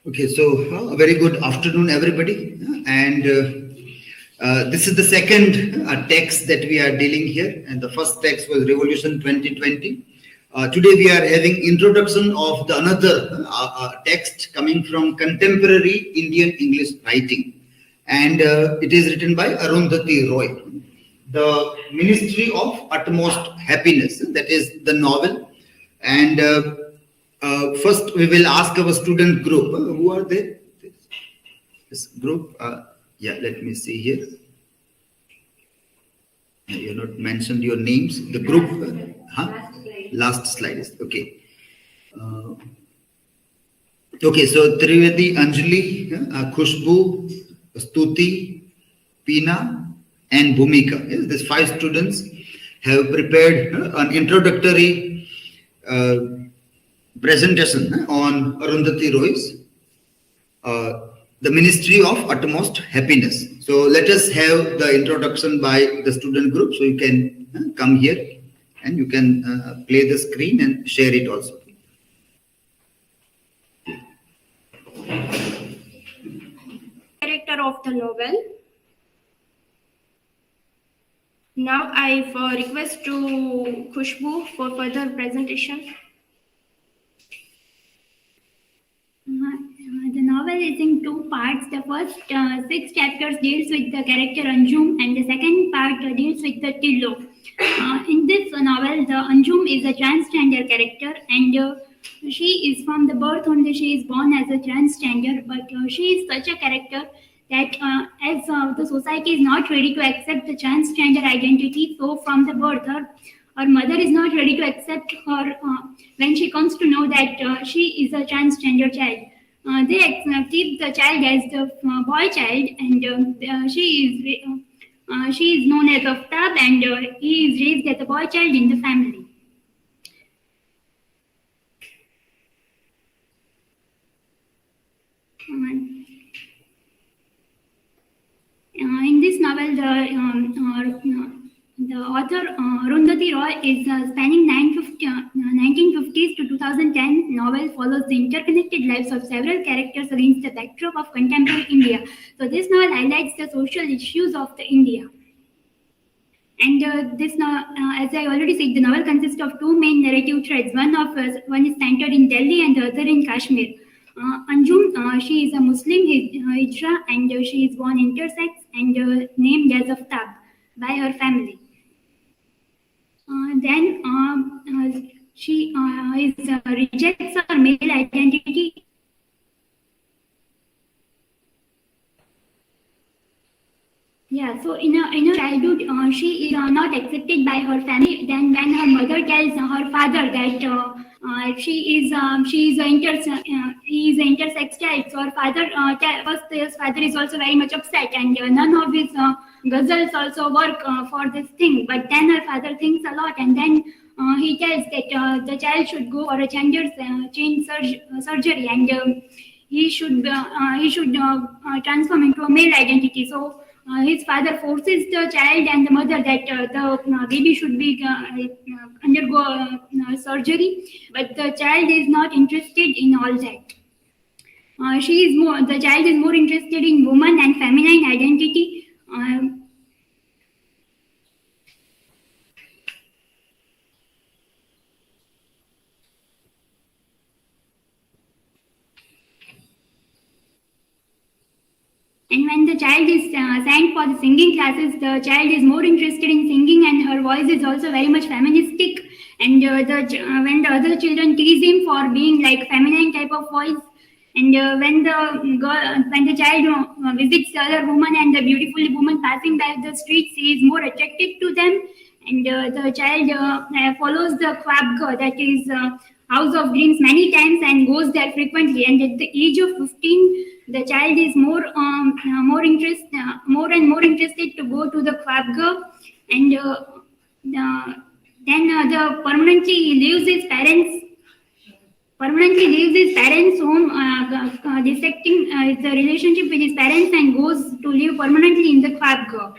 Okay, so a very good afternoon, everybody. And this is the second text that we are dealing here. And the first text was Revolution 2020. Today we are having introduction of the another text coming from contemporary Indian English writing. And it is written by Arundhati Roy. The Ministry of Utmost Happiness, that is the novel. And first, we will ask our student group. Who are they? This group. Yeah, let me see here. You have not mentioned your names. The group. Last slide is okay. Okay, so Trivedi, Anjali, Khushbu, Stuti, Peena, and Bhumika. Yes, these 5 students have prepared an introductory presentation on Arundhati Roy's The Ministry of Utmost Happiness. So let us have the introduction by the student group. So you can come here and you can play the screen and share it also. Character of the novel. Now I request to Khushbu for further presentation. The novel is in 2 parts. The first 6 chapters deals with the character Anjum, and the second part deals with the Tillo. In this novel, the Anjum is a transgender character, and she is from the birth only. She is born as a transgender, but she is such a character that as the society is not ready to accept the transgender identity, so from the birth, her mother is not ready to accept her when she comes to know that she is a transgender child. They keep the child as the boy child, and she is known as Aftab, and he is raised as a boy child in the family. In this novel, the author Arundhati Roy is spanning 1950s to 2010 novel follows the interconnected lives of several characters against the backdrop of contemporary India. So this novel highlights the social issues of the India. And as I already said, the novel consists of 2 main narrative threads. One is centered in Delhi and the other in Kashmir. Anjum, she is a Muslim Hijra, and she is born intersex and named as Aftab by her family. Then she rejects her male identity. Yeah, so in her childhood, she is not accepted by her family. Then when her mother tells her father that he is an intersex child, so her father his father is also very much upset, and none of his ghazals also work for this thing. But then her father thinks a lot, and then he tells that the child should go for a gender change surgery, and he should transform into a male identity. So his father forces the child and the mother that the baby should be undergo surgery, but the child is not interested in all that. The child is more interested in woman and feminine identity. And when the child is sent for the singing classes, the child is more interested in singing, and her voice is also very much feministic. And when the other children tease him for being like feminine type of voice, and when the child visits the other woman and the beautiful woman passing by the streets, he is more attracted to them. And the child follows the Kwabga, that is House of Dreams, many times and goes there frequently. And at the age of 15, the child is more and more interested to go to the Kwabga, and then permanently leaves his parents home, dissecting the relationship with his parents, and goes to live permanently in the Kwabga.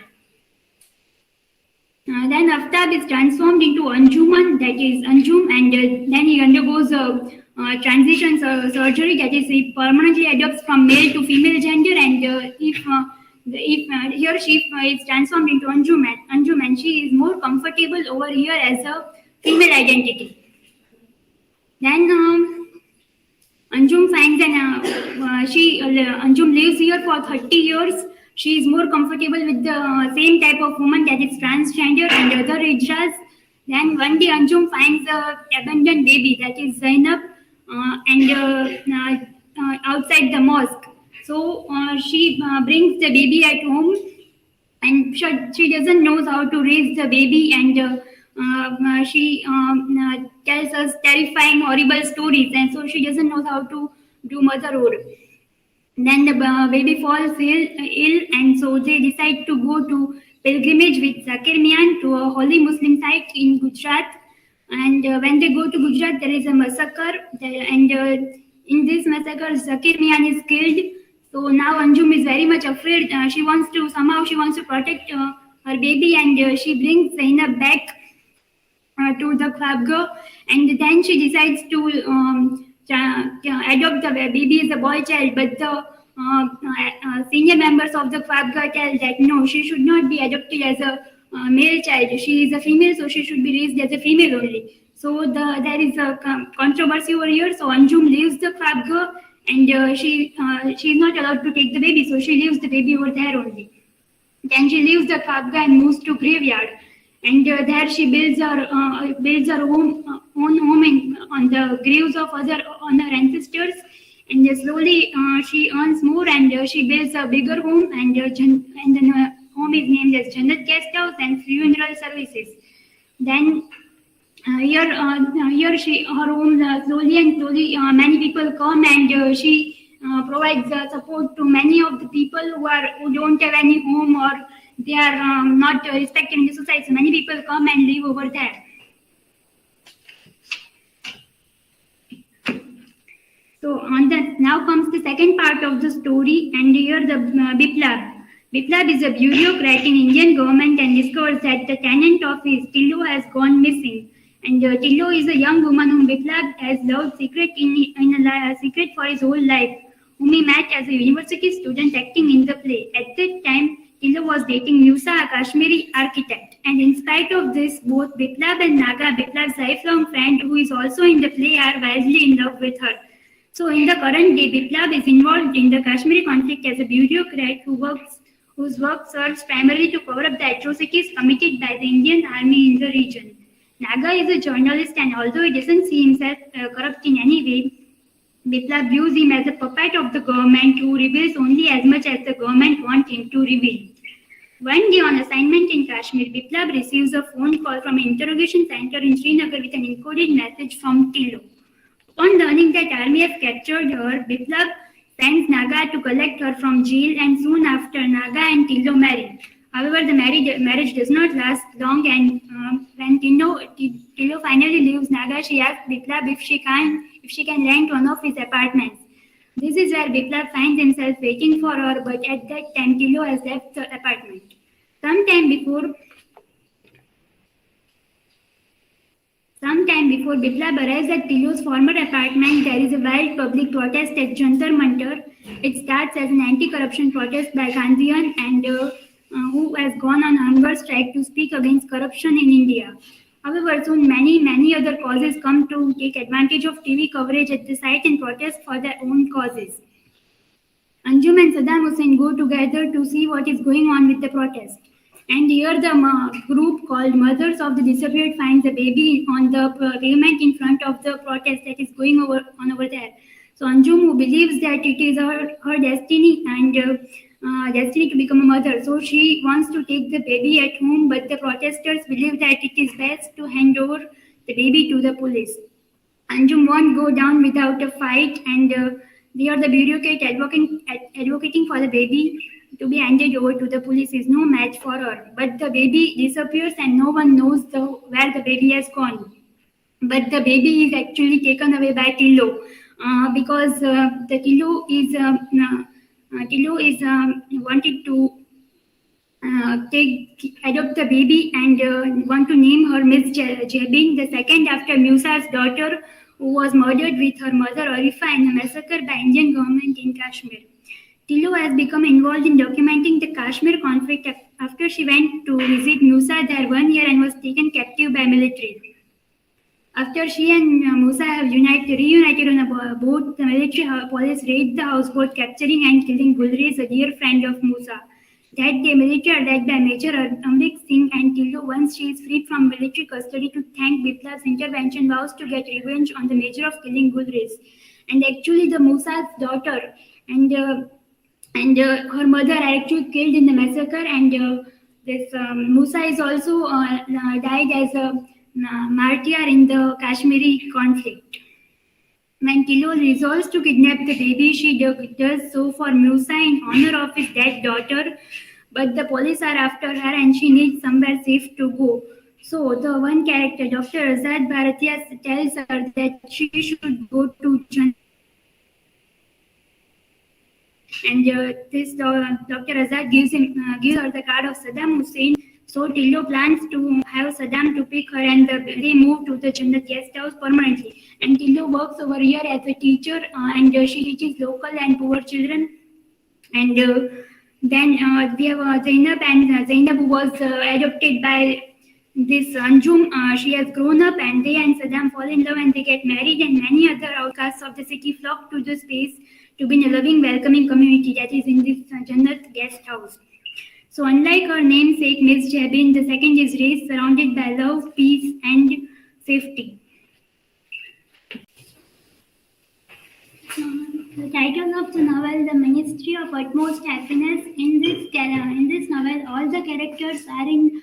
Then Aftab is transformed into Anjuman, that is Anjum, and then he undergoes transition surgery, that is, he permanently adopts from male to female gender, and if he or she is transformed into Anjum, and she is more comfortable over here as a female identity. Then Anjum finds Anjum lives here for 30 years. She is more comfortable with the same type of woman, that is transgender and other hijras. Then one day Anjum finds a abandoned baby, that is Zainab, outside the mosque. So she brings the baby at home, and she doesn't know how to raise the baby, and she tells us terrifying, horrible stories, and so she doesn't know how to do motherhood. Then the baby falls ill, and so they decide to go to pilgrimage with Zakir Mian to a holy Muslim site in Gujarat. And when they go to Gujarat, there is a massacre, and in this massacre, Zakir Mian is killed. So now Anjum is very much afraid. She wants to protect her baby, and she brings Zainab back to the Khwabga, and then she decides to adopt the baby as a boy child, but the senior members of the Khwabga tell that no, she should not be adopted as a male child. She is a female, so she should be raised as a female only. So there is a controversy over here. So Anjum leaves the Khwabga, and she is not allowed to take the baby, so she leaves the baby over there only. Then she leaves the Khwabga and moves to graveyard, and there she builds her own home on the graves of her ancestors, and slowly she earns more, and she builds a bigger home, and the home is named as Jannat Guest House and Funeral Services. Then here her home slowly many people come, and she provides support to many of the people who don't have any home, or they are not respected in the society. So many people come and live over there. So now comes the second part of the story, and here the Biplab. Biplab is a bureaucrat in Indian government and discovers that the tenant of his Tillo has gone missing. And Tillo is a young woman whom Biplab has loved secret for his whole life, whom he met as a university student acting in the play. At that time, Tillo was dating Musa, a Kashmiri architect. And in spite of this, both Biplab and Naga, Biplab's lifelong friend, who is also in the play, are wildly in love with her. So in the current day, Biplab is involved in the Kashmiri conflict as a bureaucrat whose work serves primarily to cover up the atrocities committed by the Indian army in the region. Naga is a journalist, and although he doesn't see himself corrupt in any way, Biplab views him as a puppet of the government who reveals only as much as the government wants him to reveal. One day on assignment in Kashmir, Biplab receives a phone call from an interrogation center in Srinagar with an encoded message from Tillo. Upon learning that army has captured her, Biplab sends Naga to collect her from jail, and soon after, Naga and Tillo marry. However, the marriage does not last long, and when Tillo finally leaves Naga, she asks Biplab if she can rent one of his apartments. This is where Biplab finds himself waiting for her, but at that time, Tillo has left the apartment. Sometime before Biplab arrives at Tillo's former apartment, there is a wild public protest at Jantar Mantar. It starts as an anti-corruption protest by Gandhian, and who has gone on hunger strike to speak against corruption in India. However, soon many other causes come to take advantage of TV coverage at the site and protest for their own causes. Anjum and Saddam Hussein go together to see what is going on with the protest. And here the group called Mothers of the Disappeared finds a baby on the pavement in front of the protest that is going on over there. So Anjum, who believes that it is her destiny and destiny to become a mother, so she wants to take the baby at home, but the protesters believe that it is best to hand over the baby to the police. Anjum won't go down without a fight, and they are the bureaucrat advocating for the baby to be handed over to the police is no match for her. But the baby disappears, and no one knows where the baby has gone. But the baby is actually taken away by Tillo because the Tillo is wanted to adopt the baby and want to name her Miss Jebin, the second after Musa's daughter, who was murdered with her mother Arifa in a massacre by Indian government in Kashmir. Tillo has become involved in documenting the Kashmir conflict after she went to visit Musa there 1 year and was taken captive by military. After she and Musa have reunited on a boat, the military police raid the houseboat, capturing and killing Gulrez, a dear friend of Musa. That day, military are led by Major Amrik Singh and Tillo, once she is freed from military custody, to thank Biplab's intervention, vows to get revenge on the major of killing Gulrez. And actually, the Musa's daughter and her mother are actually killed in the massacre, and this Musa is also died as a martyr in the Kashmiri conflict. When Tillo resolves to kidnap the baby, she does so for Musa in honor of his dead daughter, but the police are after her and she needs somewhere safe to go. So the one character, Dr. Azad Bharatiya, tells her that she should go to Jannah. And this Dr. Azad gives her the card of Saddam Hussein. So Tillo plans to have Saddam to pick her, and they move to the Jannat guest house permanently. And Tillo works over here as a teacher, and she teaches local and poor children. And then we have Zainab, and Zainab, who was adopted by this Anjum. She has grown up, and they and Saddam fall in love, and they get married, and many other outcasts of the city flock to the space to be in a loving, welcoming community that is in this Jannat guest house. So unlike her namesake, Miss Jebin, the second is raised surrounded by love, peace, and safety. The title of the novel, The Ministry of Utmost Happiness. In this novel, all the characters are in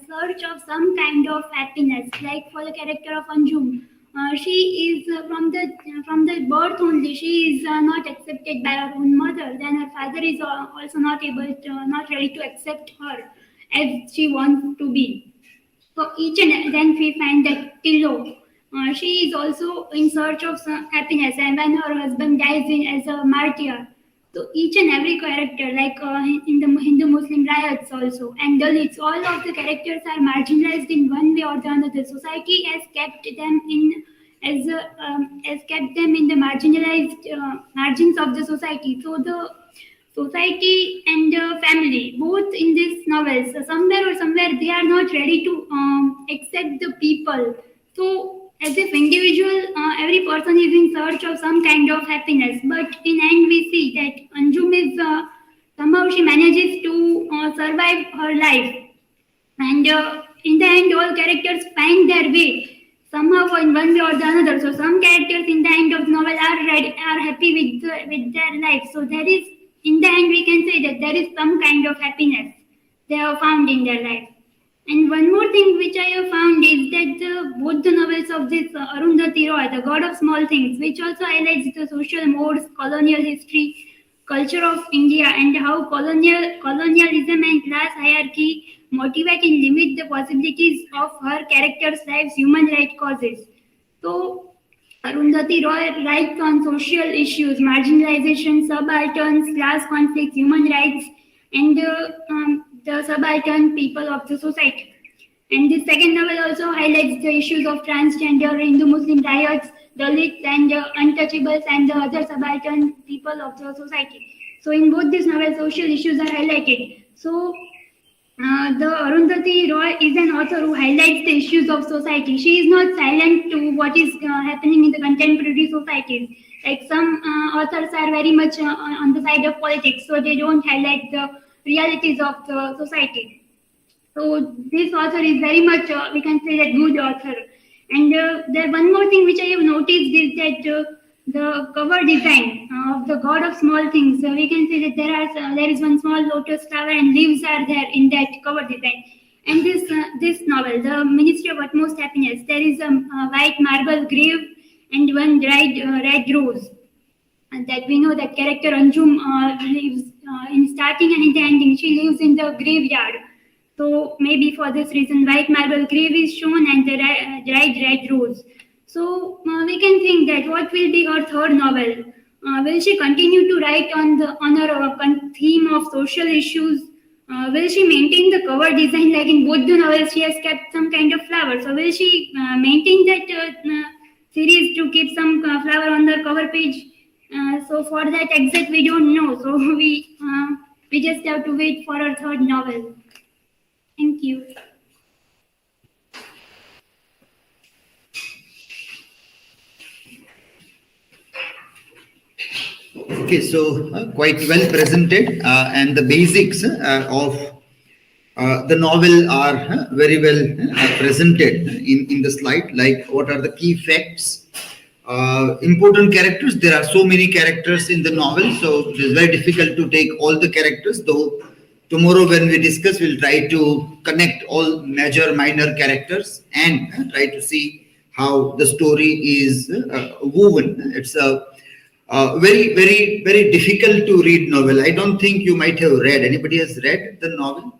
search of some kind of happiness. Like for the character of Anjum, she is from the birth only. She is not accepted by her own mother. Then her father is also not ready to accept her as she wants to be. So then we find that Tillo, she is also in search of some happiness, and when her husband dies as a martyr. So each and every character, like in the Hindu-Muslim riots also, and Dalits, all of the characters are marginalized in one way or the other. Society has kept them in the marginalized margins of the society. So the society and the family, both in these novels, somewhere they are not ready to accept the people. So as if individual, every person is in search of some kind of happiness, but in end we see that Anjum is somehow she manages to survive her life, and in the end all characters find their way somehow in one way or the other. So some characters in the end of the novel are happy with their life. So there is, in the end, we can say that there is some kind of happiness they have found in their life. And one more thing which I have found is that both the novels of this Arundhati Roy, The God of Small Things, which also highlights the social modes, colonial history, culture of India, and how colonialism and class hierarchy motivate and limit the possibilities of her characters' lives' human rights causes. So Arundhati Roy writes on social issues, marginalization, subalterns, class conflicts, human rights, and the subaltern people of the society. And this second novel also highlights the issues of transgender, Hindu-Muslim riots, Dalits, and untouchables, and the other subaltern people of the society. So in both these novels, social issues are highlighted. So the Arundhati Roy is an author who highlights the issues of society. She is not silent to what is happening in the contemporary societies. Like some authors are very much on the side of politics, so they don't highlight the realities of the society. So this author is very much, we can say that, good author. And there one more thing which I have noticed is that the cover design of The God of Small Things. We can say that there is one small lotus flower and leaves are there in that cover design. And this novel, The Ministry of Utmost Happiness, there is a white marble grave and one red rose. And that we know that character Anjum lives in starting and in the ending. She lives in the graveyard. So maybe for this reason, white marble grave is shown and the red rose. So we can think that what will be her third novel? Will she continue to write on her theme of social issues, will she maintain the cover design like in both the novels? She has kept some kind of flower. So will she maintain that series to keep some flower on the cover page? So for that exact we don't know. So we just have to wait for our third novel. Thank you. Okay, so quite well presented, and the basics of the novel are very well presented in the slide, like what are the key facts, important characters. There are so many characters in the novel, so it is very difficult to take all the characters, though tomorrow when we discuss, we'll try to connect all major, minor characters and try to see how the story is woven. It's a very, very, very difficult to read novel. I don't think you might have read. Anybody has read the novel?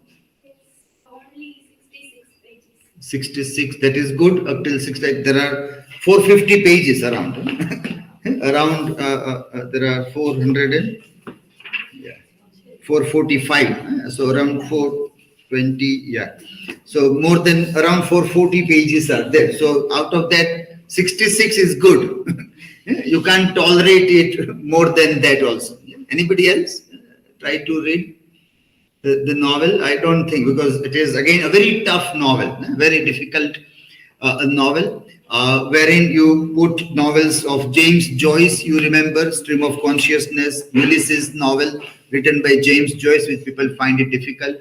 Only 66 pages. 66, that is good. Up till 60, there are 450 pages around. Around, there are 400 and 445. So around 420, yeah. So more than around 440 pages are there. So out of that, 66 is good. You can't tolerate it more than that also. Anybody else try to read the novel? I don't think, because it is again a very tough novel, very difficult novel, wherein you put novels of James Joyce. You remember Stream of Consciousness, Ulysses novel written by James Joyce, which people find it difficult,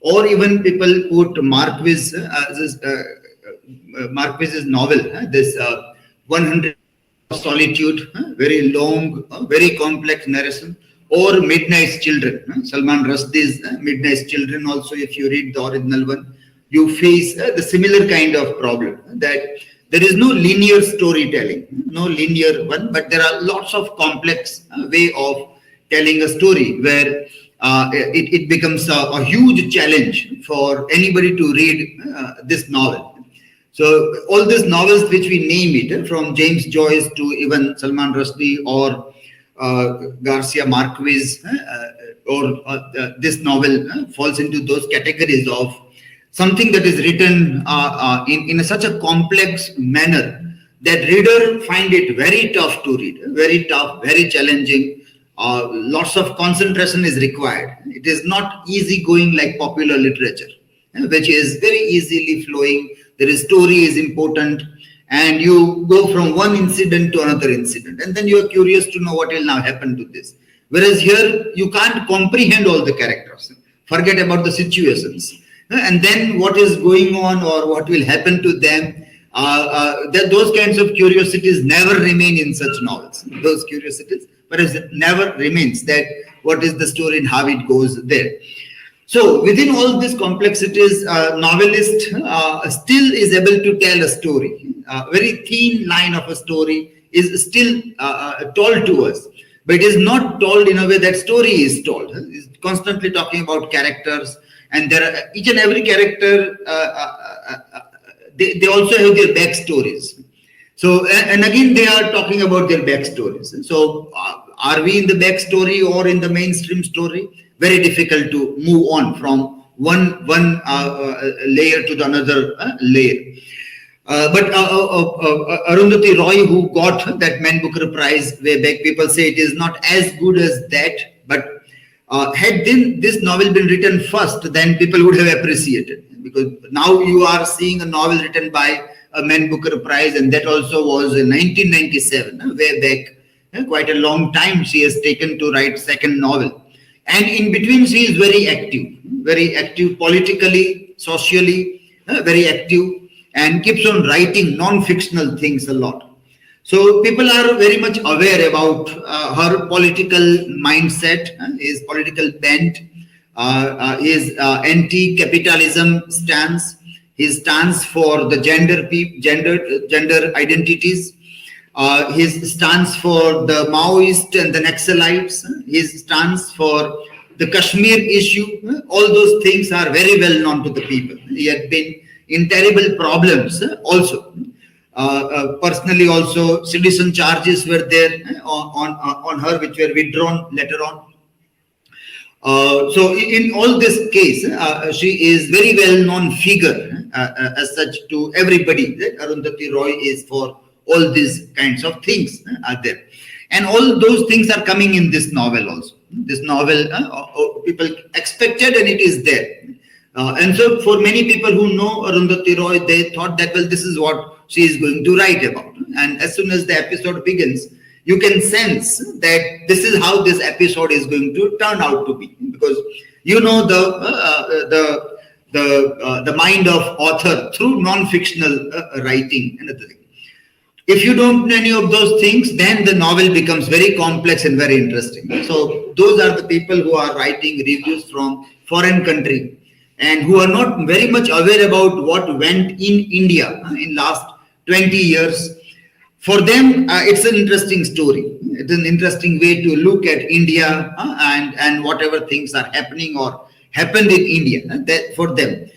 or even people put Marquis's novel, this 100 Solitude, very long, very complex narration, or Midnight's Children, Salman Rushdie's Midnight's Children. Also, if you read the original one, you face the similar kind of problem, that there is no linear storytelling, no linear one, but there are lots of complex way of telling a story, where it becomes a huge challenge for anybody to read this novel. So all these novels which we name it, from James Joyce to even Salman Rushdie or Garcia Marquez, or this novel falls into those categories of something that is written in such a complex manner that reader find it very tough to read, very tough, very challenging. Lots of concentration is required. It is not easy going like popular literature, which is very easily flowing. The story is important, and you go from one incident to another incident, and then you are curious to know what will now happen to this. Whereas here, you can't comprehend all the characters, forget about the situations, and then what is going on or what will happen to them. Those kinds of curiosities never remain in such novels. Those curiosities, whereas it never remains that what is the story and how it goes there. So within all these complexities, novelist still is able to tell a story. A very thin line of a story is still told to us, but it is not told in a way that story is told. It's constantly talking about characters, and there are each and every character. They also have their backstories. So, and again, they are talking about their backstories. So, are we in the backstory or in the mainstream story? Very difficult to move on from one layer to the another layer. But Arundhati Roy, who got that Man Booker Prize way back, people say it is not as good as that. But had this novel been written first, then people would have appreciated. Because now you are seeing a novel written by a Man Booker Prize, and that also was in 1997, way back. Quite a long time she has taken to write second novel. And in between, she is very active politically, socially, very active, and keeps on writing non-fictional things a lot. So people are very much aware about her political mindset, his political bent, his anti-capitalism stance, his stance for the gender identities, his stance for the Maoist and the Naxalites, his stance for the Kashmir issue. All those things are very well known to the people. He had been in terrible problems also. Personally also, sedition charges were there on her, which were withdrawn later on. So in all this case, she is very well-known figure as such to everybody. That Arundhati Roy is for all these kinds of things are there. And all those things are coming in this novel also. This novel, people expected and it is there. And so for many people who know Arundhati Roy, they thought that, well, this is what she is going to write about. And as soon as the episode begins, you can sense that this is how this episode is going to turn out to be, because you know the mind of author through non-fictional writing and other things. If you don't know any of those things, then the novel becomes very complex and very interesting. So those are the people who are writing reviews from foreign country and who are not very much aware about what went in India in last 20 years. For them, it's an interesting story. It's an interesting way to look at India and whatever things are happening or happened in India that for them.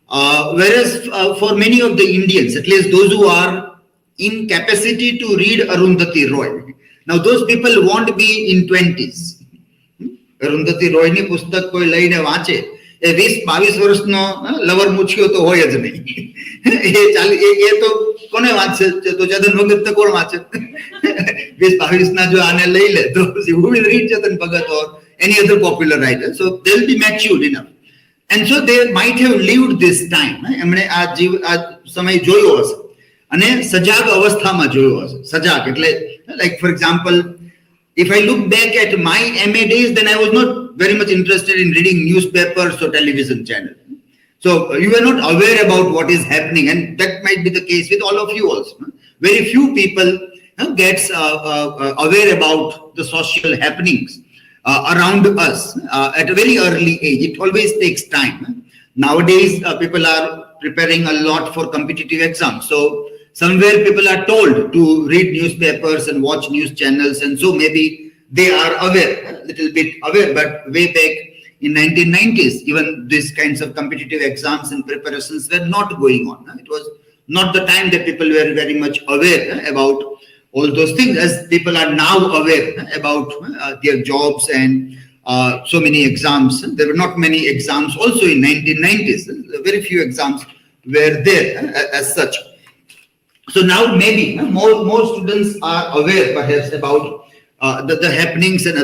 Whereas for many of the Indians, at least those who are in capacity to read Arundhati Roy, now those people won't be in 20s. Arundhati Roy ની પુસ્તક કોઈ લઈને વાંચે એ 20-22 વર્ષનો lover મુછિયો તો હોય જ નહીં. એ તો કોને વાંચે? તો ચેતન ભગત તો કોણ વાંચે? 20-22 ના જો આને લઈ લે તો who will read Chetan Bhagat or any other popular writer? So they will be matured enough. And so they might have lived this time. એમણે આ સમય જોયો હશે અને સજાગ અવસ્થામાં જોયો હશે. સજાગ એટલે like for example, if I look back at my MA days, then I was not very much interested in reading newspapers or television channels. So you are not aware about what is happening, and that might be the case with all of you also. Very few people gets aware about the social happenings around us at a very early age. It always takes time. Nowadays, people are preparing a lot for competitive exams. So somewhere people are told to read newspapers and watch news channels, and so maybe they are aware, a little bit aware, but way back in 1990s, even these kinds of competitive exams and preparations were not going on. It was not the time that people were very much aware about all those things, as people are now aware about their jobs and so many exams. There were not many exams also in 1990s. Very few exams were there as such. So now maybe more students are aware perhaps about the happenings and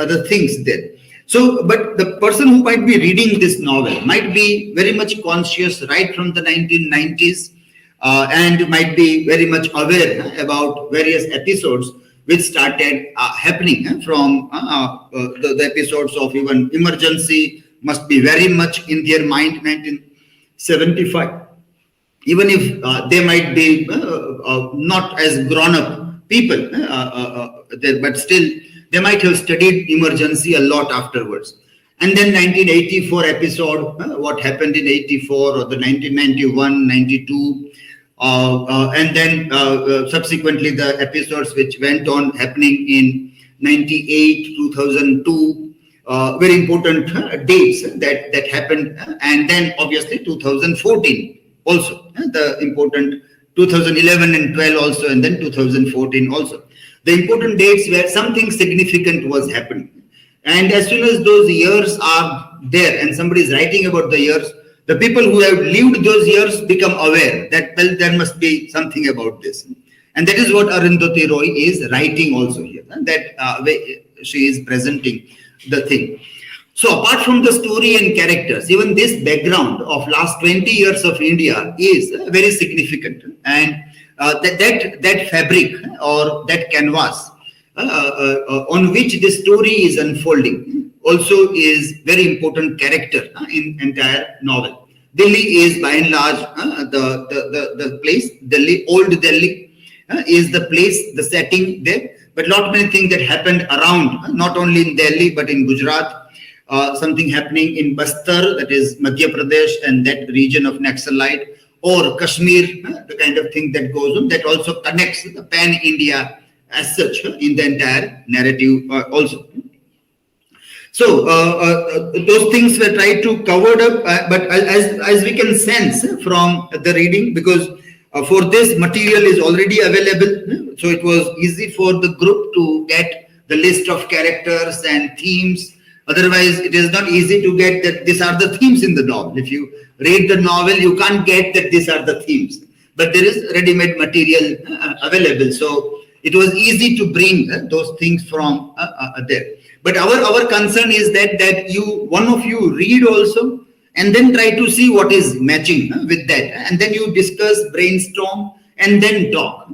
other things there. So, but the person who might be reading this novel might be very much conscious right from the 1990s and might be very much aware about various episodes which started happening from the episodes of even emergency must be very much in their mind. 1975. Even if they might be not as grown-up people, but still they might have studied emergency a lot afterwards. And then 1984 episode, what happened in 84 or the 1991, 92, and then subsequently the episodes which went on happening in 98, 2002, very important dates that happened, and then obviously 2014. Also, the important 2011 and 12 also, and then 2014 also. The important dates where something significant was happening. And as soon as those years are there and somebody is writing about the years, the people who have lived those years become aware that, well, there must be something about this. And that is what Arundhati Roy is writing also here, that she is presenting the thing. So apart from the story and characters, even this background of last 20 years of India is very significant. And that fabric or that canvas on which this story is unfolding also is very important character in entire novel. Delhi is by and large the place. Delhi, old Delhi is the place, the setting there. But lot many things that happened around, not only in Delhi but in Gujarat. Something happening in Bastar, that is Madhya Pradesh and that region of Naxalite, or Kashmir, the kind of thing that goes on, that also connects the pan-India as such in the entire narrative also. So those things were tried to covered up, but as we can sense from the reading, because for this material is already available, so it was easy for the group to get the list of characters and themes Otherwise, it is not easy to get that these are the themes in the novel. If you read the novel, you can't get that these are the themes. But there is ready-made material available. So it was easy to bring those things from there. But our concern is that one of you read also and then try to see what is matching with that. And then you discuss, brainstorm, and then talk.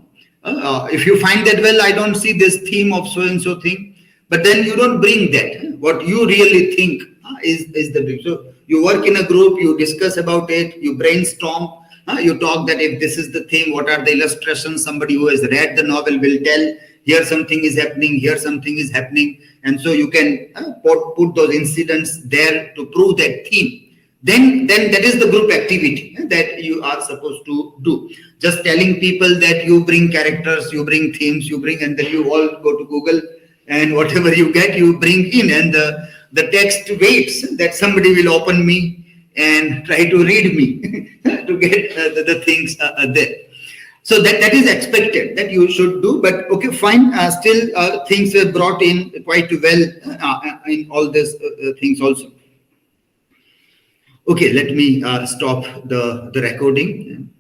If you find that, well, I don't see this theme of so-and-so thing, but then you don't bring that. What you really think is the big. So you work in a group, you discuss about it, you brainstorm, you talk that if this is the theme, what are the illustrations? Somebody who has read the novel will tell, here something is happening, here something is happening. And so you can put those incidents there to prove that theme. Then that is the group activity that you are supposed to do. Just telling people that you bring characters, you bring themes, you bring, and then you all go to Google and whatever you get, you bring in, and the text waits that somebody will open me and try to read me to get the things there. So that is expected that you should do, but okay, fine. Still, things were brought in quite well in all these things also. Okay, let me stop the recording.